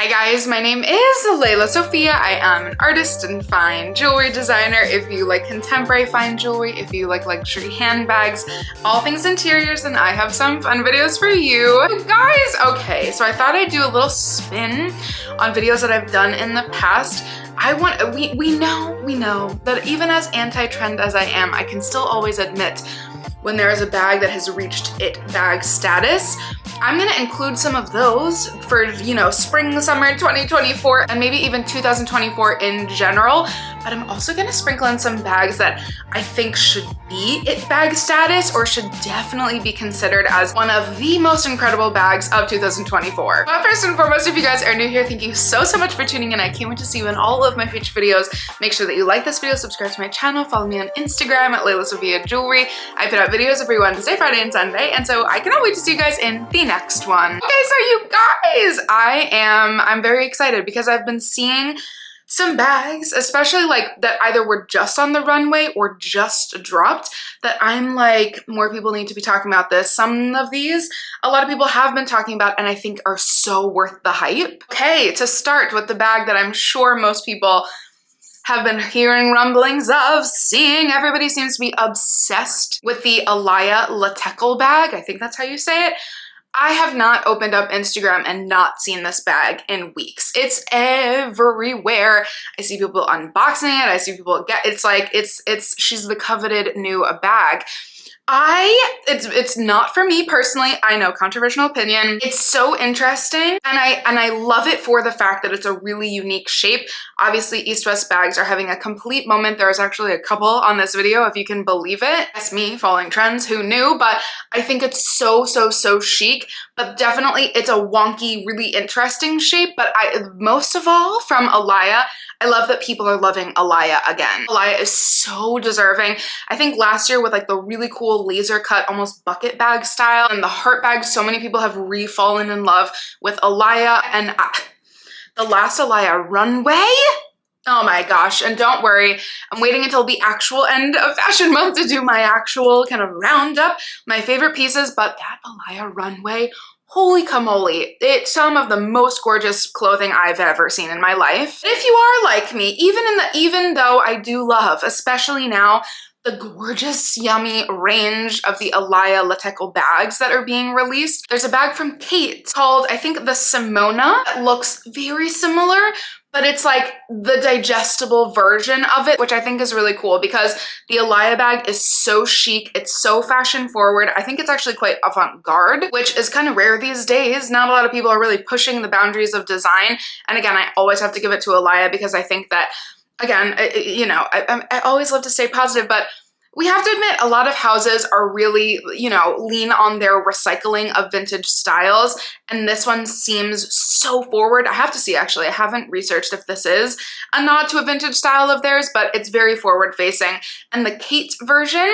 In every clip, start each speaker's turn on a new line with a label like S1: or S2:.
S1: Hi guys, my name is lelasophia. I am an artist and fine jewelry designer. If you like contemporary fine jewelry, if you like luxury handbags, all things interiors, then I have some fun videos for you guys. Okay, so I thought I'd do a little spin on videos that I've done in the past. We know that even as anti-trend as I am, I can still always admit when there is a bag that has reached it bag status. I'm gonna include some of those for, you know, spring, summer 2024, and maybe even 2024 in general. But I'm also gonna sprinkle in some bags that I think should be it bag status or should definitely be considered as one of the most incredible bags of 2024. But first and foremost, if you guys are new here, thank you so much for tuning in. I can't wait to see you in all of my future videos. Make sure that you like this video, subscribe to my channel, follow me on Instagram at lelasophia jewelry. I put out videos every Wednesday, Friday, and Sunday, and so I cannot wait to see you guys in the next one. Okay, so you guys, I'm very excited because I've been seeing some bags, especially like that either were just on the runway or just dropped, that I'm like, more people need to be talking about this. Some of these, a lot of people have been talking about and I think are so worth the hype. Okay, to start with the bag that I'm sure most people have been hearing rumblings of, seeing. Everybody seems to be obsessed with the Alaia Teckel bag. I think that's how you say it. I have not opened up Instagram and not seen this bag in weeks. It's everywhere. I see people unboxing it. I see people she's the coveted new bag. It's not for me personally. I know, controversial opinion. It's so interesting and I love it for the fact that it's a really unique shape. Obviously, East-West bags are having a complete moment. There's actually a couple on this video, if you can believe it. That's me following trends, who knew? But I think it's so chic, but definitely it's a wonky, really interesting shape. But most of all from Alaia, I love that people are loving Alaia again. Alaia is so deserving. I think last year with like the really cool laser cut, almost bucket bag style and the heart bag, so many people have re-fallen in love with Alaia, and the last Alaia runway, oh my gosh. And don't worry, I'm waiting until the actual end of fashion month to do my actual kind of roundup, my favorite pieces, but that Alaia runway, holy camole, it's some of the most gorgeous clothing I've ever seen in my life. If you are like me, even though I do love, especially now, the gorgeous, yummy range of the Alaia Teckel bags that are being released. There's a bag from Kate called, I think, the Simona. It looks very similar, but it's like the digestible version of it, which I think is really cool because the Alaia bag is so chic. It's so fashion forward. I think it's actually quite avant-garde, which is kind of rare these days. Not a lot of people are really pushing the boundaries of design. And again, I always have to give it to Alaia because I think that, again, you know, I always love to stay positive, but we have to admit a lot of houses are really, you know, lean on their recycling of vintage styles. And this one seems so forward. I have to see, actually, I haven't researched if this is a nod to a vintage style of theirs, but it's very forward facing. And the Kate version,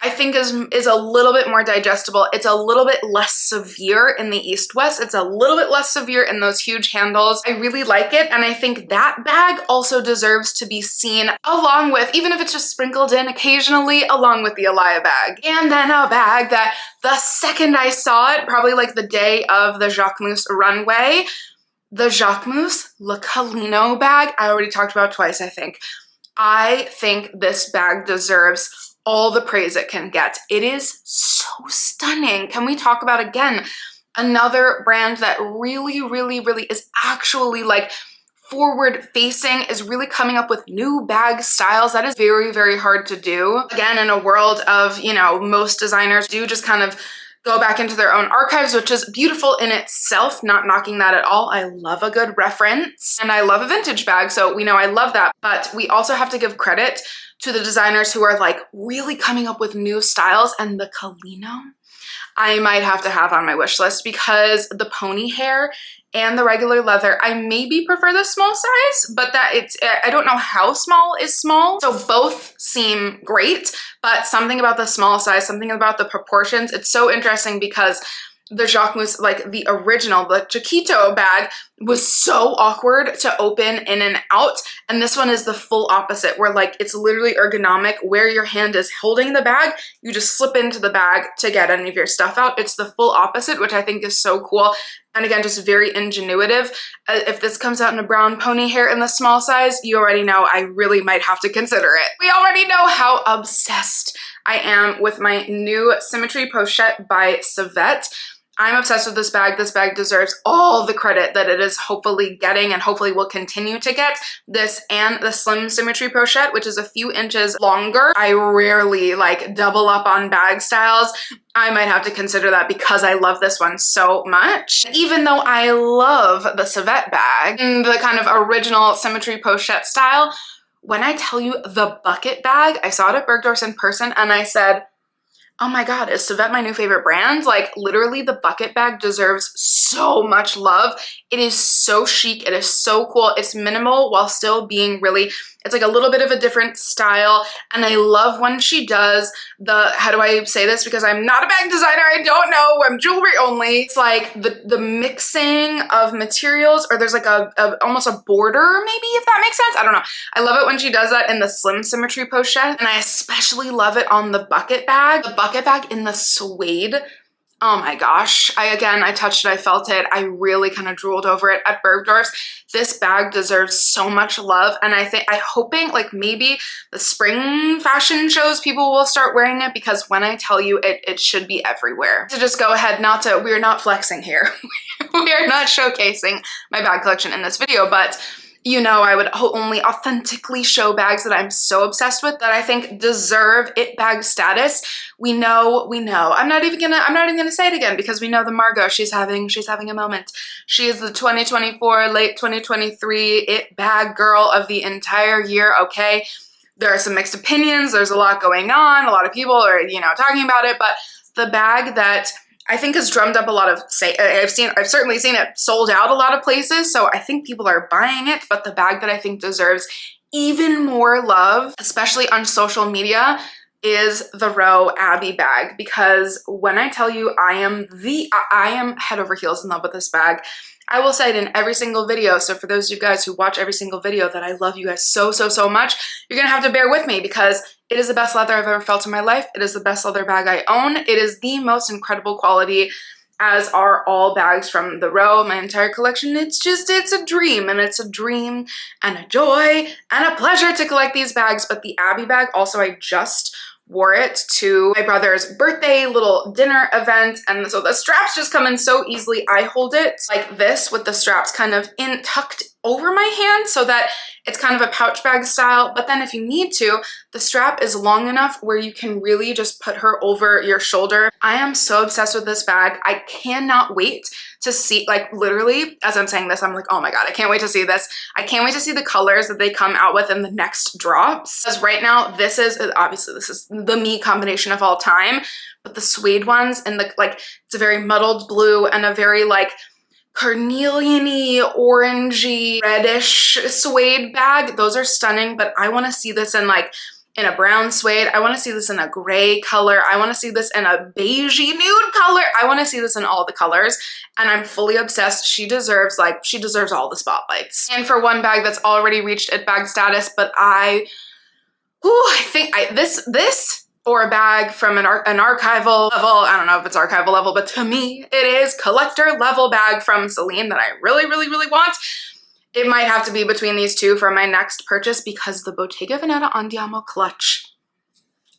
S1: I think is a little bit more digestible. It's a little bit less severe in the East-West. It's a little bit less severe in those huge handles. I really like it. And I think that bag also deserves to be seen along with, even if it's just sprinkled in occasionally, along with the Alaia bag. And then a bag that the second I saw it, probably like the day of the Jacquemus runway, the Jacquemus Le Calino bag, I already talked about twice, I think. I think this bag deserves all the praise it can get. It is so stunning. Can we talk about, again, another brand that really is actually like forward facing, is really coming up with new bag styles. That is very hard to do. Again, in a world of, you know, most designers do just kind of go back into their own archives, which is beautiful in itself, not knocking that at all. I love a good reference and I love a vintage bag, so we know I love that. But we also have to give credit to the designers who are like really coming up with new styles, and the Calino I might have to have on my wish list because the pony hair and the regular leather, I maybe prefer the small size, but I don't know how small is small. So both seem great, but something about the small size, something about the proportions, it's so interesting because the Jacquemus, like the original, the Chiquito bag, was so awkward to open in and out. And this one is the full opposite, where like it's literally ergonomic. Where your hand is holding the bag, you just slip into the bag to get any of your stuff out. It's the full opposite, which I think is so cool. And again, just very ingenuitive. If this comes out in a brown pony hair in the small size, you already know I really might have to consider it. We already know how obsessed I am with my new Symmetry Pochette by Sevette. I'm obsessed with this bag. This bag deserves all the credit that it is hopefully getting and hopefully will continue to get. This and the Slim Symmetry Pochette, which is a few inches longer. I rarely like double up on bag styles. I might have to consider that because I love this one so much. Even though I love the Sevette bag, the kind of original Symmetry Pochette style, when I tell you the bucket bag, I saw it at Bergdorf's in person and I said, oh my God, is Sevette my new favorite brand? Like literally the bucket bag deserves so much love. It is so chic, it is so cool. It's minimal while still being really, it's like a little bit of a different style. And I love when she does the, how do I say this? Because I'm not a bag designer, I don't know, I'm jewelry only. It's like the mixing of materials, or there's like almost a border maybe, if that makes sense. I don't know. I love it when she does that in the Slim Symmetry Pochette. And I especially love it on the bucket bag. The bucket bag in the suede. Oh my gosh. I touched it, I felt it. I really kind of drooled over it at Bergdorf's. This bag deserves so much love. And I'm hoping like maybe the spring fashion shows people will start wearing it, because when I tell you it should be everywhere. To just go ahead, we're not flexing here. We are not showcasing my bag collection in this video, but you know, I would only authentically show bags that I'm so obsessed with that I think deserve it bag status. We know. I'm not even gonna say it again, because we know the Margot, she's having a moment. She is the 2024, late 2023 it bag girl of the entire year, okay? There are some mixed opinions, there's a lot going on, a lot of people are, you know, talking about it, but the bag that I think has drummed up a lot of I've certainly seen it sold out a lot of places, so I think people are buying it, but the bag that I think deserves even more love, especially on social media, is the Row Abbey bag, because when I tell you I am head over heels in love with this bag. I will say it in every single video, so for those of you guys who watch every single video, that I love you guys so much, you're gonna have to bear with me, because it is the best leather I've ever felt in my life. It is the best leather bag I own. It is the most incredible quality, as are all bags from the Row, my entire collection. It's a dream, and it's a dream and a joy and a pleasure to collect these bags. But the Abbey bag, also I just wore it to my brother's birthday little dinner event, and so the straps just come in so easily. I hold it like this with the straps kind of tucked over my hand so that it's kind of a pouch bag style, but then if you need to, the strap is long enough where you can really just put her over your shoulder. I am so obsessed with this bag. I cannot wait to see, like literally, as I'm saying this, I'm like, oh my God, I can't wait to see this. I can't wait to see the colors that they come out with in the next drops. Because right now, this is the me combination of all time, but the suede ones and it's a very muddled blue and a very like carnelian-y, orangey, reddish suede bag. Those are stunning, but I want to see this in a brown suede. I want to see this in a gray color. I want to see this in a beigey nude color. I want to see this in all the colors, and I'm fully obsessed. She deserves all the spotlights. And for one bag that's already reached it bag status, but I think this or a bag from an archival level, I don't know if it's archival level, but to me, it is collector level bag from Celine that I really want. It might have to be between these two for my next purchase, because the Bottega Veneta Andiamo clutch,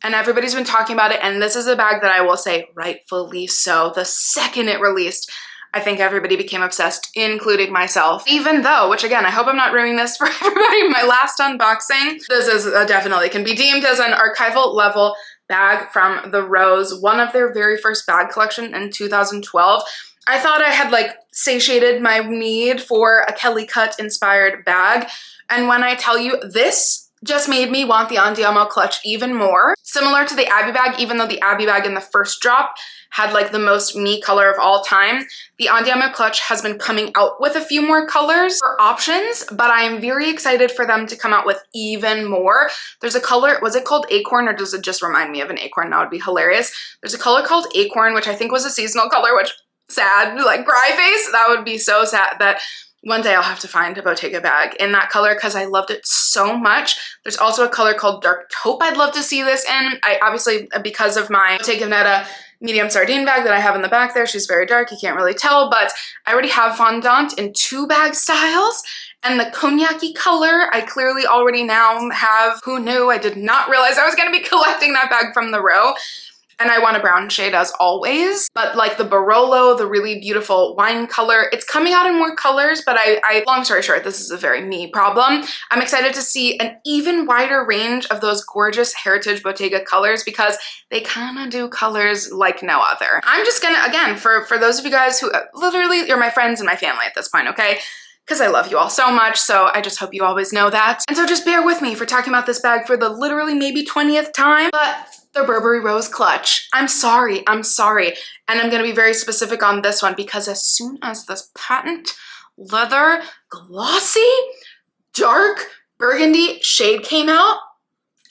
S1: and everybody's been talking about it, and this is a bag that I will say rightfully so. The second it released, I think everybody became obsessed, including myself. Even though, which again, I hope I'm not ruining this for everybody, my last unboxing, this is definitely can be deemed as an archival level bag from the Rose, one of their very first bag collection in 2012. I thought I had satiated my need for a Kelly cut inspired bag. And when I tell you, this just made me want the Andiamo clutch even more. Similar to the Abbey bag, even though the Abbey bag in the first drop had the most me color of all time, the Andiamo clutch has been coming out with a few more colors or options, but I am very excited for them to come out with even more. There's a color, was it called Acorn, or does it just remind me of an acorn? That would be hilarious. There's a color called Acorn, which I think was a seasonal color, which sad, cry face. That would be so sad that one day I'll have to find a Bottega bag in that color, because I loved it so much. There's also a color called Dark Taupe I'd love to see this in. I obviously, because of my Bottega Veneta medium sardine bag that I have in the back there. She's very dark, you can't really tell, but I already have fondant in 2 bag styles. And the cognac-y color, I clearly already now have. Who knew? I did not realize I was gonna be collecting that bag from the row. And I want a brown shade as always, but like the Barolo, the really beautiful wine color, it's coming out in more colors, but long story short, this is a very me problem. I'm excited to see an even wider range of those gorgeous heritage Bottega colors because they kind of do colors like no other. I'm just gonna, again, for those of you guys who literally, you're my friends and my family at this point, okay? Because I love you all so much, so I just hope you always know that. And so just bear with me for talking about this bag for the literally maybe 20th time, but the Burberry Rose Clutch. I'm sorry. And I'm gonna be very specific on this one because as soon as this patent leather glossy, dark burgundy shade came out,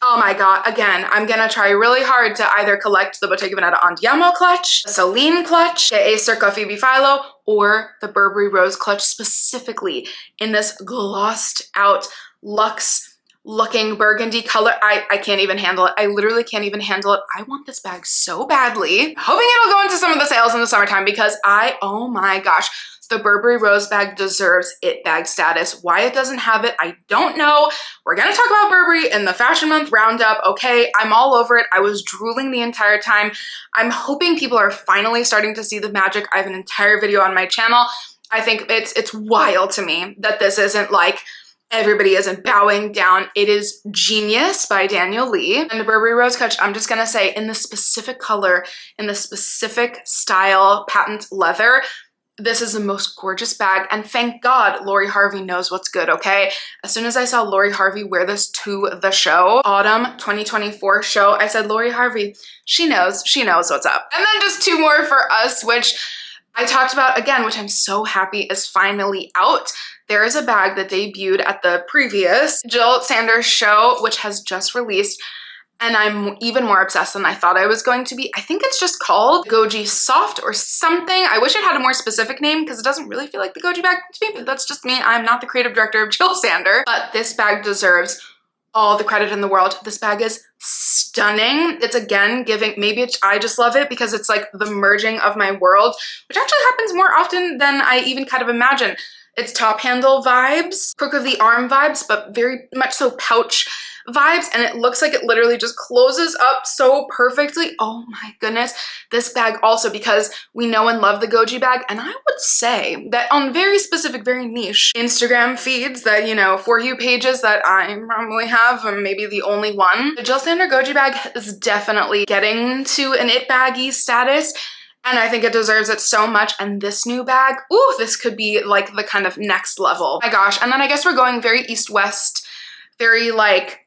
S1: oh my God, again, I'm gonna try really hard to either collect the Bottega Veneta Andiamo clutch, the Celine clutch, the A Circa Phoebe Philo, or the Burberry Rose Clutch specifically in this glossed out luxe looking burgundy color. I can't even handle it. I literally can't even handle it. I want this bag so badly. Hoping it'll go into some of the sales in the summertime because oh my gosh, the Burberry Rose bag deserves it bag status. Why it doesn't have it, I don't know. We're gonna talk about Burberry in the Fashion Month roundup, okay? I'm all over it. I was drooling the entire time. I'm hoping people are finally starting to see the magic. I have an entire video on my channel. I think it's wild to me that this isn't like everybody isn't bowing down. It is Genius by Daniel Lee. And the Burberry Rose Clutch, I'm just gonna say, in the specific color, in the specific style, patent leather, this is the most gorgeous bag. And thank God Lori Harvey knows what's good, okay? As soon as I saw Lori Harvey wear this to the show, autumn 2024 show, I said, Lori Harvey, she knows what's up. And then just 2 more for us, which I talked about again, which I'm so happy is finally out. There is a bag that debuted at the previous Jill Sanders show, which has just released, and I'm even more obsessed than I thought I was going to be. I think it's just called Goji Soft or something. I wish it had a more specific name because it doesn't really feel like the Goji bag to me, but that's just me. I'm not the creative director of Jill Sanders, but this bag deserves all the credit in the world. This bag is stunning. It's again giving, I just love it because it's like the merging of my world, which actually happens more often than I even kind of imagine. It's top handle vibes, crook of the arm vibes, but very much so pouch vibes, and it looks like it literally just closes up so perfectly. Oh my goodness. This bag also, because we know and love the Goji bag, and I would say that on very specific, very niche Instagram feeds that, you know, For You pages that I probably have, and maybe the only one, the Jill Sanders Goji bag is definitely getting to an it baggy status. And I think it deserves it so much. And this new bag, ooh, this could be like the kind of next level. Oh my gosh. And then I guess we're going very east-west, very like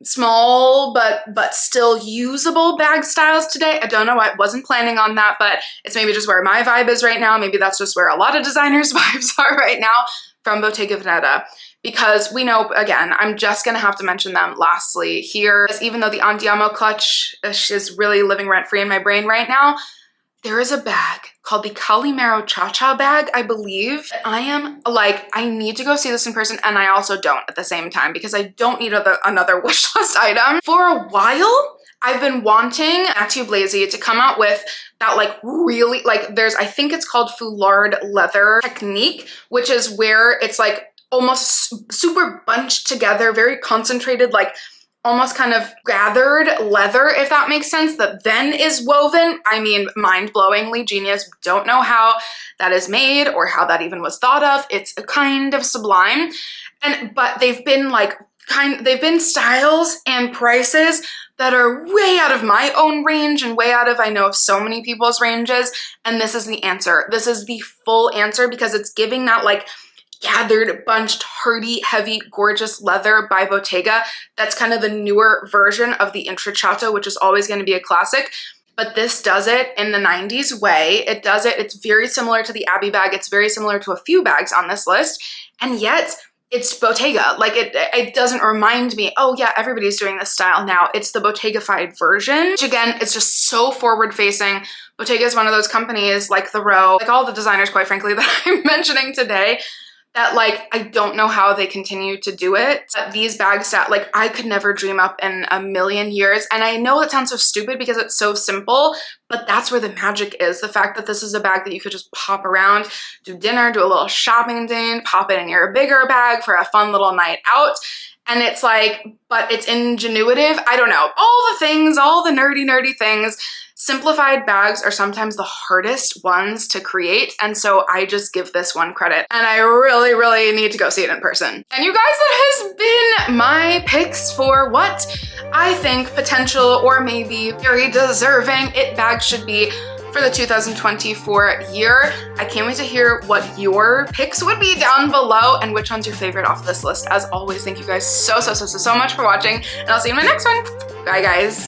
S1: small but still usable bag styles today. I don't know, I wasn't planning on that, but it's maybe just where my vibe is right now. Maybe that's just where a lot of designers' vibes are right now from Bottega Veneta. Because we know, again, I'm just gonna have to mention them lastly here, even though the Andiamo clutch is really living rent-free in my brain right now, there is a bag called the Calimero Cha-Cha bag, I believe. I am like, I need to go see this in person, and I also don't at the same time because I don't need another wish list item. For a while, I've been wanting Mathieu Blazy to come out with that like really, like I think it's called foulard leather technique, which is where it's like almost super bunched together, very concentrated, like almost kind of gathered leather, if that makes sense, that then is woven. I mean, mind-blowingly genius. Don't know how that is made or how that even was thought of. It's kind of sublime. But they've been like, they've been styles and prices that are way out of my own range and way out of, I know, so many people's ranges. And this is the answer. This is the full answer because it's giving that like gathered, bunched, hardy, heavy, gorgeous leather by Bottega. That's kind of the newer version of the Intrecciato, which is always going to be a classic. But this does it in the 90s way. It does it. It's very similar to the Abbey bag. It's very similar to a few bags on this list. And yet it's Bottega. Like it doesn't remind me, oh yeah, everybody's doing this style now. It's the Bottega-fied version, which again, it's just so forward facing. Bottega is one of those companies like the Row, like all the designers, quite frankly, that I'm mentioning today, that like, I don't know how they continue to do it. But these bags that like, I could never dream up in a million years. And I know it sounds so stupid because it's so simple, but that's where the magic is. The fact that this is a bag that you could just pop around, do dinner, do a little shopping day, pop it in your bigger bag for a fun little night out. And it's like, but it's ingenuitive. I don't know. All the things, all the nerdy things. Simplified bags are sometimes the hardest ones to create, and so I just give this one credit, and I really need to go see it in person. And you guys, that has been my picks for what I think potential or maybe very deserving it bags should be for the 2024 year. I can't wait to hear what your picks would be down below and which one's your favorite off this list. As always, thank you guys so much for watching, and I'll see you in my next one. Bye guys.